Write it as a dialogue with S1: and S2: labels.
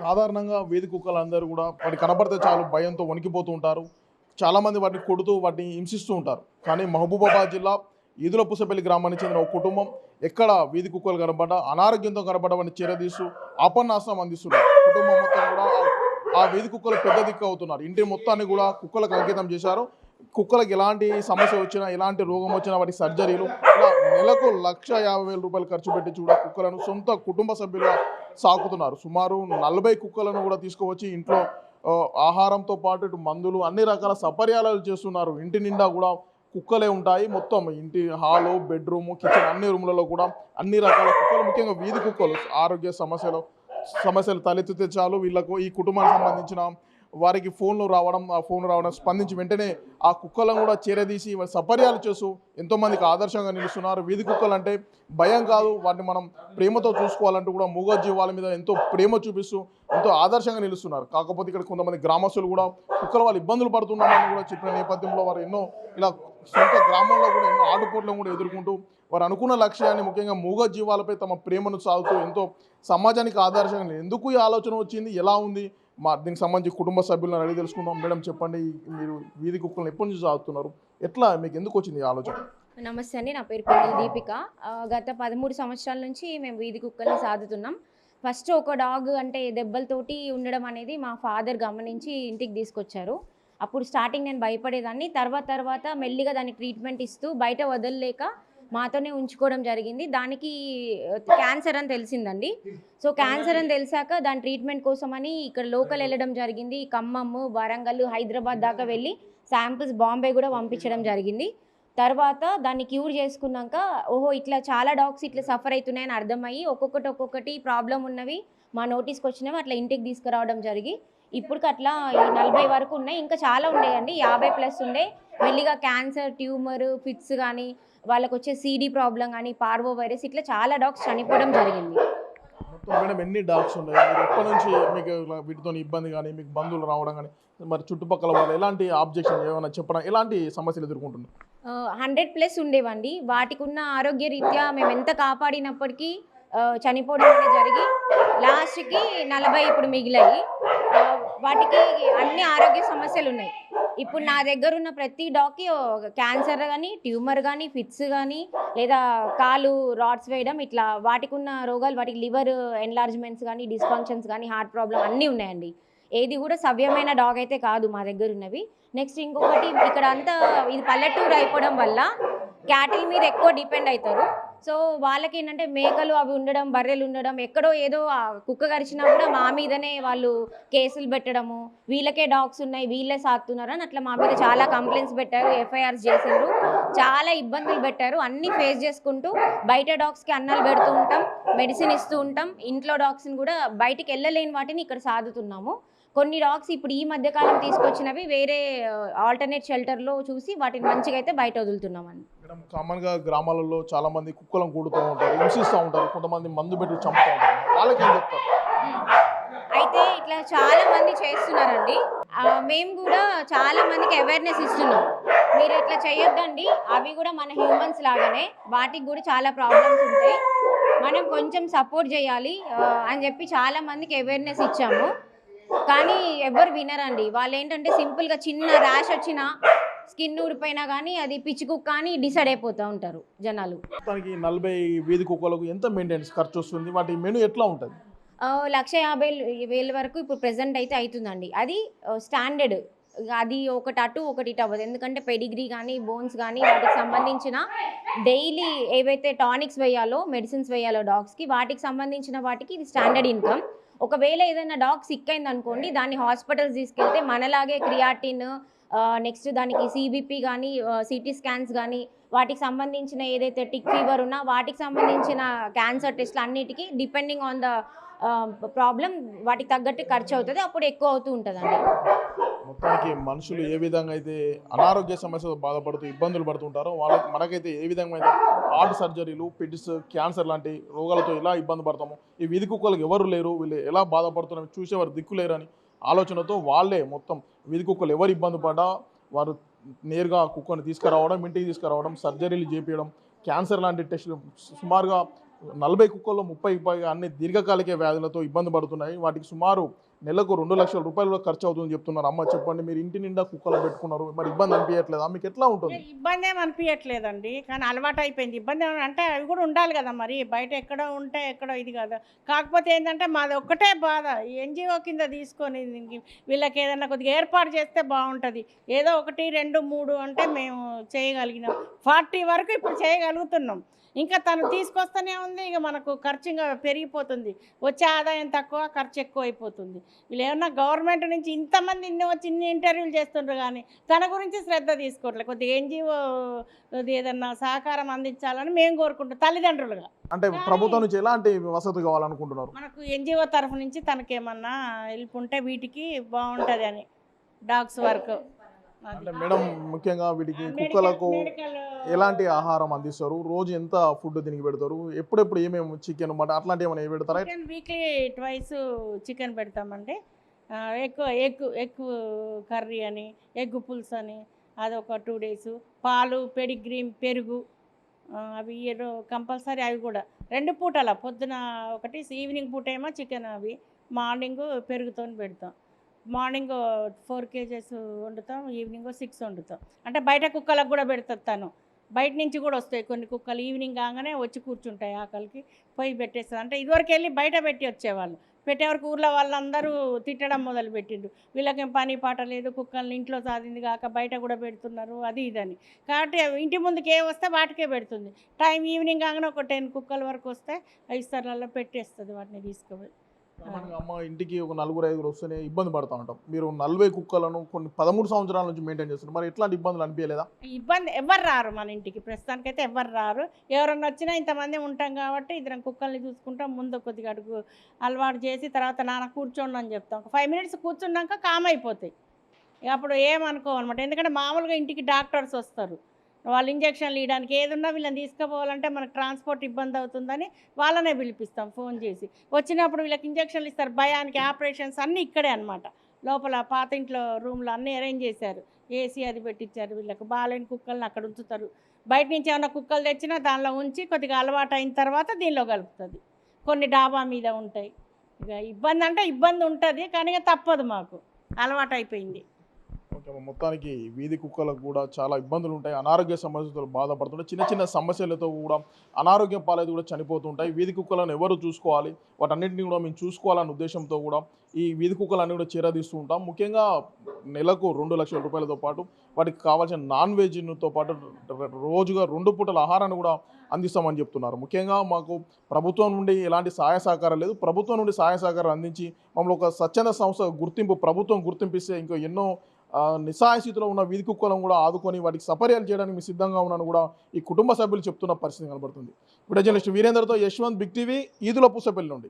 S1: సాధారణంగా వీధి కుక్కలందరూ కూడా వాటి కనపడితే చాలు భయంతో వణికిపోతూ ఉంటారు. చాలామంది వాటిని కొడుతూ వాటిని హింసిస్తూ ఉంటారు. కానీ మహబూబాబాద్ జిల్లా ఈదుల పూసపల్లి గ్రామానికి చెందిన ఒక కుటుంబం ఎక్కడ వీధి కుక్కలు కనబడ్డా అనారోగ్యంతో కనబడ్డ వాటిని చేరదీస్తూ ఆపన్నాశనం అందిస్తున్నారు. కుటుంబం మొత్తం కూడా ఆ వీధి కుక్కలు పెద్ద దిక్కు అవుతున్నారు. ఇంటి మొత్తాన్ని కూడా కుక్కలకు అంకితం చేశారు. కుక్కలకు ఎలాంటి సమస్య వచ్చినా ఎలాంటి రోగం వచ్చినా వాటి సర్జరీలు ఇలా నెలకు 1,50,000 ఖర్చు పెట్టి కూడా కుక్కలను సొంత కుటుంబ సభ్యులుగా సాకుతున్నారు. సుమారు 40 కుక్కలను కూడా తీసుకువచ్చి ఇంట్లో ఆహారంతో పాటు ఇటు మందులు అన్ని రకాల సపర్యాలు చేస్తున్నారు. ఇంటి నిండా కూడా కుక్కలే ఉంటాయి. మొత్తం ఇంటి హాలు, బెడ్రూము, కిచెన్ అన్ని రూమ్లలో కూడా అన్ని రకాల కుక్కలు, ముఖ్యంగా వీధి కుక్కలు ఆరోగ్య సమస్యలు తలెత్తితే చాలు వీళ్ళకు ఈ కుటుంబానికి సంబంధించిన వారికి ఆ ఫోన్ రావడం స్పందించి వెంటనే ఆ కుక్కలను కూడా చేరదీసి సపర్యాలు చేస్తూ ఎంతోమందికి ఆదర్శంగా నిలుస్తున్నారు. వీధి కుక్కలు అంటే భయం కాదు, వాటిని మనం ప్రేమతో చూసుకోవాలంటూ కూడా మూగ జీవాల మీద ఎంతో ప్రేమ చూపిస్తూ ఎంతో ఆదర్శంగా నిలుస్తున్నారు. కాకపోతే ఇక్కడ కొంతమంది గ్రామస్తులు కూడా కుక్కల వాళ్ళు ఇబ్బందులు పడుతున్నారని కూడా చెప్పిన నేపథ్యంలో వారు ఎన్నో ఇలా సొంత గ్రామంలో కూడా ఎన్నో ఆటుపోట్లను కూడా ఎదుర్కొంటూ వారు అనుకున్న లక్ష్యాన్ని, ముఖ్యంగా మూగ జీవాలపై తమ ప్రేమను సాగుతూ ఎంతో సమాజానికి ఆదర్శంగా ఎందుకు ఈ ఆలోచన వచ్చింది, ఎలా ఉంది, దీనికి సంబంధించి కుటుంబ సభ్యులను అడిగి తెలుసుకుందాం. మేడం చెప్పండి, మీరు వీధి కుక్కలను ఎప్పటి నుంచి సాగుతున్నారు, ఎట్లా మీకు ఎందుకు వచ్చింది ఈ ఆలోచన?
S2: నమస్తే అండి, నా పేరు పెళ్ళి దీపిక. గత 13 సంవత్సరాల నుంచి మేము వీధి కుక్కల్ని సాదుతున్నాం. ఫస్ట్ ఒక డాగ్ అంటే దెబ్బలతోటి ఉండడం అనేది మా ఫాదర్ గమనించి ఇంటికి తీసుకొచ్చారు. అప్పుడు స్టార్టింగ్ నేను భయపడేదాన్ని. తర్వాత మెల్లిగా దానికి ట్రీట్మెంట్ ఇస్తూ బయట వదలలేక మాతోనే ఉంచుకోవడం జరిగింది. దానికి క్యాన్సర్ అని తెలిసిందండి. సో క్యాన్సర్ అని తెలిసాక దాని ట్రీట్మెంట్ కోసమని ఇక్కడ లోకల్ వెళ్ళడం జరిగింది. ఖమ్మం, వరంగల్, హైదరాబాద్ దాకా వెళ్ళి శాంపిల్స్ బాంబే కూడా పంపించడం జరిగింది. తర్వాత దాన్ని క్యూర్ చేసుకున్నాక ఓహో ఇట్లా చాలా డాగ్స్ ఇట్లా సఫర్ అవుతున్నాయని అర్థమయ్యి ఒక్కొక్కటి ప్రాబ్లం ఉన్నవి మా నోటీస్కి వచ్చినవి అట్లా ఇంటికి తీసుకురావడం జరిగి ఇప్పటికి అట్లా 40 వరకు ఉన్నాయి. ఇంకా చాలా ఉండేయండి, 50+ ఉండే. మెల్లిగా క్యాన్సర్, ట్యూమర్, ఫిట్స్ కానీ, వాళ్ళకు వచ్చే సీడీ ప్రాబ్లం కానీ, పార్వో వైరస్, ఇట్లా చాలా డాగ్స్ చనిపోవడం జరిగింది.
S1: మేడం ఎన్ని డాగ్స్ ఉన్నాయి, మీరు ఎప్పటి నుంచి మీకు వీటితో ఇబ్బంది కానీ, మీకు బంధువులు రావడం కానీ, మరి చుట్టుపక్కల వాళ్ళు ఎలాంటి ఆబ్జెక్షన్ ఏమైనా చెప్పడం, ఎలాంటి సమస్యలు ఎదుర్కొంటున్నారు?
S2: 100+ ఉండేవండి. వాటికి ఉన్న ఆరోగ్య రీత్యా మేము ఎంత కాపాడినప్పటికీ చనిపోవడం అనేది జరిగి లాస్ట్కి 40 ఇప్పుడు మిగిలాయి. వాటికి అన్ని ఆరోగ్య సమస్యలు ఉన్నాయి. ఇప్పుడు నా దగ్గర ఉన్న ప్రతి డాగ్కి క్యాన్సర్ కానీ, ట్యూమర్ కానీ, ఫిట్స్ కానీ, లేదా కాలు రాడ్స్ వేయడం, ఇట్లా వాటికి ఉన్న రోగాలు, వాటికి లివర్ ఎన్లార్జ్మెంట్స్ కానీ, డిస్ఫంక్షన్స్ కానీ, హార్ట్ ప్రాబ్లం అన్నీ ఉన్నాయండి. ఏది కూడా సవ్యమైన డాగ్ అయితే కాదు మా దగ్గర ఉన్నవి. నెక్స్ట్ ఇంకొకటి, ఇక్కడ అంతా ఇది పల్లెటూరు అయిపోవడం వల్ల క్యాటిల్ మీద ఎక్కువ డిపెండ్ అవుతారు. సో వాళ్ళకి ఏంటంటే మేకలు అవి ఉండడం, బర్రెలు ఉండడం, ఎక్కడో ఏదో కుక్క కరిచినా కూడా మా మీదనే వాళ్ళు కేసులు పెట్టడము, వీళ్ళకే డాగ్స్ ఉన్నాయి వీళ్ళే సాకుతున్నారు అని అట్లా మా మీద చాలా కంప్లైంట్స్ పెట్టారు, ఎఫ్ఐఆర్స్ చేసారు, చాలా ఇబ్బందులు పెట్టారు. అన్నీ ఫేస్ చేసుకుంటూ బయట డాగ్స్కి అన్నాలు పెడుతూ ఉంటాం, మెడిసిన్ ఇస్తూ ఉంటాం. ఇంట్లో డాగ్స్ని కూడా బయటికి వెళ్ళలేని వాటిని ఇక్కడ సాదుతున్నాము. కొన్ని డాగ్స్ ఇప్పుడు ఈ మధ్యకాలం తీసుకొచ్చినవి వేరే ఆల్టర్నేట్ షెల్టర్లో చూసి వాటిని మంచిగా అయితే బయట వదులుతున్నామండి.
S1: మేడం కామన్గా గ్రామాలలో చాలా మంది కుక్కలను కూడుతూ ఉంటారు, హింసిస్తూ ఉంటారు, కొంతమంది మందు పెట్టి చంపుతూ ఉంటారు, వాళ్ళకి ఏం చెప్తారు?
S2: అయితే ఇట్లా చాలా మంది చేస్తున్నారండి. మేము కూడా చాలా మందికి అవేర్నెస్ ఇస్తున్నాం, మీరు ఇట్లా చేయొద్దండి, అవి కూడా మన హ్యూమన్స్ లాగానే, వాటికి కూడా చాలా ప్రాబ్లమ్స్ ఉంటాయి, మనం కొంచెం సపోర్ట్ చేయాలి అని చెప్పి చాలా మందికి అవేర్నెస్ ఇచ్చాము. కానీ ఎవరు వినరండి. వాళ్ళు ఏంటంటే సింపుల్గా చిన్న ర్యాష్ వచ్చినా, స్కిన్ ఊడిపోయినా కానీ అది పిచ్చి కుక్క అని డిసైడ్ అయిపోతూ ఉంటారు జనాలు.
S1: మొత్తానికి 40 వీధి కుక్కలకు ఎంత మెయింటెనెన్స్ ఖర్చు వస్తుంది, వాటి మెను ఎట్లా ఉంటుంది?
S2: 1,50,000 వరకు ఇప్పుడు ప్రెజెంట్ అయితే అవుతుందండి. అది స్టాండర్డ్, అది ఒకటి అటు ఒకటి ఇటు అవ్వదు. ఎందుకంటే పెడిగ్రీ కానీ, బోన్స్ కానీ, వాటికి సంబంధించిన డైలీ ఏవైతే టానిక్స్ వేయాలో, మెడిసిన్స్ వేయాలో డాగ్స్కి, వాటికి సంబంధించిన వాటికి ఇది స్టాండర్డ్ ఇన్కమ్. ఒకవేళ ఏదైనా డాగ్ సిక్ అయింది అనుకోండి, దాన్ని హాస్పిటల్స్ తీసుకెళ్తే మనలాగే క్రియాటిన్, నెక్స్ట్ దానికి సిబిపి కానీ, సిటీ స్కాన్స్ కానీ, వాటికి సంబంధించిన ఏదైతే టిక్ ఫీవర్ ఉన్నా వాటికి సంబంధించిన క్యాన్సర్ టెస్ట్లు అన్నిటికీ డిపెండింగ్ ఆన్ ద ప్రాబ్లం వాటికి తగ్గట్టు ఖర్చు అవుతుంది, అప్పుడు ఎక్కువ అవుతూ ఉంటుందండి.
S1: మొత్తానికి మనుషులు ఏ విధంగా అయితే అనారోగ్య సమస్యలతో బాధపడుతూ ఇబ్బందులు పడుతుంటారో వాళ్ళకి మనకైతే ఏ విధంగా అయితే హార్ట్ సర్జరీలు, పిట్స్, క్యాన్సర్ లాంటి రోగాలతో ఎలా ఇబ్బంది పడతామో ఈ వీధి కుక్కలకు ఎవరు లేరు, వీళ్ళు ఎలా బాధపడుతున్నారో చూసేవారు దిక్కు లేరని ఆలోచనతో వాళ్ళే మొత్తం వీధి కుక్కలు ఎవరు ఇబ్బంది పడ్డా వారు నేరుగా కుక్కను తీసుకురావడం, ఇంటికి తీసుకురావడం, సర్జరీలు చేపించడం, క్యాన్సర్ లాంటి టెస్టులు సుమారుగా 40 కుక్కల్లో 30 పైగా అన్ని దీర్ఘకాలిక వ్యాధులతో ఇబ్బంది పడుతున్నాయి. వాటికి సుమారు నెలకు 2 లక్షల రూపాయలు కూడా ఖర్చు అవుతుందని చెప్తున్నారు. అమ్మ చెప్పండి, మీరు ఇంటి నిండా కుక్కలు పెట్టుకున్నారు, మరి ఇబ్బంది అనిపించట్లేదా? మీకు ఎట్లా ఉంటుంది?
S3: ఇబ్బంది ఏమి అనిపించట్లేదండి, కానీ అలవాటు అయిపోయింది. ఇబ్బంది అంటే అవి కూడా ఉండాలి కదా, మరి బయట ఎక్కడో ఉంటే ఎక్కడో ఇది కదా. కాకపోతే ఏంటంటే మాది ఒక్కటే బాధ, ఎన్జిఓ కింద తీసుకొని దీనికి వీళ్ళకి ఏదైనా కొద్దిగా ఏర్పాటు చేస్తే బాగుంటుంది. ఏదో 1, 2, 3 అంటే మేము చేయగలిగినాం, 40 వరకు ఇప్పుడు చేయగలుగుతున్నాం. ఇంకా తను తీసుకొస్తూనే ఉంది, ఇక మనకు ఖర్చు ఇంకా పెరిగిపోతుంది. వచ్చే ఆదాయం తక్కువ, ఖర్చు ఎక్కువ అయిపోతుంది. వీళ్ళు ఏమన్నా గవర్నమెంట్ నుంచి ఇంతమంది ఇన్ని ఇంటర్వ్యూలు చేస్తుండ్రు, కానీ తన గురించి శ్రద్ధ తీసుకోవట్లేదు. కొద్దిగా ఎన్జిఓ ఏదన్నా సహకారం అందించాలని మేము కోరుకుంటాం తల్లిదండ్రులుగా.
S1: అంటే ప్రభుత్వం నుంచి ఎలాంటి వసతి కావాలనుకుంటున్నారు?
S3: మనకు ఎన్జిఓ తరఫు నుంచి తనకేమన్నా హెల్ప్ ఉంటే వీటికి బాగుంటుంది అని, డాగ్స్ వర్క్.
S1: అంటే మేడం, ముఖ్యంగా వీటికి కుక్కలకు ఎలాంటి ఆహారం అందిస్తారు? రోజు ఎంత ఫుడ్ దీనికి పెడతారు? ఎప్పుడెప్పుడు ఏమేమి చికెన్, మటన్ అట్లాంటివి ఏమైనా పెడతారా?
S3: వీక్లీ ట్వైస్ చికెన్ పెడతామండి. ఎగ్ కర్రీ అని, ఎగ్ పులుసు అని, అదొక 2 days. పాలు, పెడిగ్రీ, పెరుగు, అవి కంపల్సరీ. అవి కూడా 2 పూటల, పొద్దున ఒకటి, ఈవినింగ్ పూట ఏమో చికెన్, అవి మార్నింగ్ పెరుగుతో పెడతాం. మార్నింగ్ 4 kgs వండుతాం, ఈవినింగ్ 6 వండుతాం. అంటే బయట కుక్కలకు కూడా పెడతాను తను. బయట నుంచి కూడా వస్తాయి కొన్ని కుక్కలు, ఈవినింగ్ కాగానే వచ్చి కూర్చుంటాయి, ఆకలికి పోయి పెట్టేస్తుంది. అంటే ఇదివరకు వెళ్ళి బయట పెట్టి వచ్చేవాళ్ళు, పెట్టేవరకు ఊర్లో వాళ్ళందరూ తిట్టడం మొదలుపెట్టిండ్రు. వీళ్ళకేం పని పాట లేదు, కుక్కల్ని ఇంట్లో సాధింది కాక బయట కూడా పెడుతున్నారు, అది ఇదని. కాబట్టి ఇంటి ముందుకు ఏ వస్తే వాటికే పెడుతుంది. టైం ఈవినింగ్ కాగానే ఒక 10 కుక్కల వరకు వస్తే ఇస్తర్లలో పెట్టేస్తుంది, వాటిని తీసుకుపోయి.
S1: అమ్మ, ఇంటికి ఒక 4-5 వస్తేనే ఇబ్బంది పడుతూ ఉంటాం. మీరు 40 కుక్కలను కొన్ని 13 సంవత్సరాల నుంచి మెయింటైన్ చేస్తున్నారు. మరి ఎట్లాంటి ఇబ్బందులు అనిపించలేదా?
S3: ఇబ్బంది ఎవరు రారు మన ఇంటికి, ప్రస్తుతానికైతే ఎవరు రారు. ఎవరన్నా వచ్చినా ఇంతమంది ఉంటాం కాబట్టి ఇద్దరం కుక్కల్ని చూసుకుంటాం. ముందు కొద్దిగా అడుగు అలవాటు చేసి తర్వాత నాన్న కూర్చోండి అని చెప్తాం. ఒక 5 minutes కూర్చున్నాక కామ్ అయిపోతాయి. ఇక అప్పుడు ఏమనుకోవన్నమాట. ఎందుకంటే మామూలుగా ఇంటికి డాక్టర్స్ వస్తారు, వాళ్ళు ఇంజక్షన్లు ఇవ్వడానికి, ఏదున్నా వీళ్ళని తీసుకుపోవాలంటే మనకు ట్రాన్స్పోర్ట్ ఇబ్బంది అవుతుందని వాళ్ళనే పిలిపిస్తాం ఫోన్ చేసి. వచ్చినప్పుడు వీళ్ళకి ఇంజక్షన్లు ఇస్తారు, భయానికి ఆపరేషన్స్ అన్నీ ఇక్కడే అనమాట. లోపల పాత ఇంట్లో రూమ్లో అన్నీ అరేంజ్ చేశారు, ఏసీ అది పెట్టించారు. వీళ్ళకి బాగాలేని కుక్కల్ని అక్కడ ఉంచుతారు. బయట నుంచి ఏమైనా కుక్కలు తెచ్చినా దానిలో ఉంచి కొద్దిగా అలవాటు అయిన తర్వాత దీనిలో కలుపుతుంది. కొన్ని డాబా మీద ఉంటాయి. ఇక ఇబ్బంది అంటే ఇబ్బంది ఉంటుంది, కానీ ఇక తప్పదు, మాకు అలవాటు అయిపోయింది.
S1: ఓకే, మొత్తానికి వీధి కుక్కలకు కూడా చాలా ఇబ్బందులు ఉంటాయి, అనారోగ్య సమస్యలతో బాధపడుతుంటాయి. చిన్న చిన్న సమస్యలతో కూడా అనారోగ్యం పాలైతే కూడా చనిపోతుంటాయి. వీధి కుక్కలను ఎవరు చూసుకోవాలి, వాటన్నింటినీ కూడా మేము చూసుకోవాలనే ఉద్దేశంతో కూడా ఈ వీధి కుక్కలన్నీ కూడా చేరదీస్తూ ఉంటాం. ముఖ్యంగా నెలకు 2 లక్షల రూపాయలతో పాటు వాటికి కావాల్సిన నాన్ వెజ్తో పాటు రోజుగా 2 పూటల ఆహారాన్ని కూడా అందిస్తామని చెప్తున్నారు. ముఖ్యంగా మాకు ప్రభుత్వం నుండి ఎలాంటి సహాయ సహకారం లేదు. ప్రభుత్వం నుండి సహాయ సహకారం అందించి మమ్మల్ని ఒక స్వచ్ఛంద సంస్థ ప్రభుత్వం గుర్తింపిస్తే ఇంకా ఎన్నో నిస్సహాయ స్థితిలో ఉన్న వీధి కుక్కలను కూడా ఆదుకొని వాటికి సపర్యలు చేయడానికి మేము సిద్ధంగా ఉన్నాను కూడా ఈ కుటుంబ సభ్యులు చెప్తున్న పరిస్థితి కనబడుతుంది. వీడియో జర్నలిస్ట్ వీరేందర్తో యశ్వంత్, బిగ్ టీవీ, ఈదుల పూసపల్లి నుండి.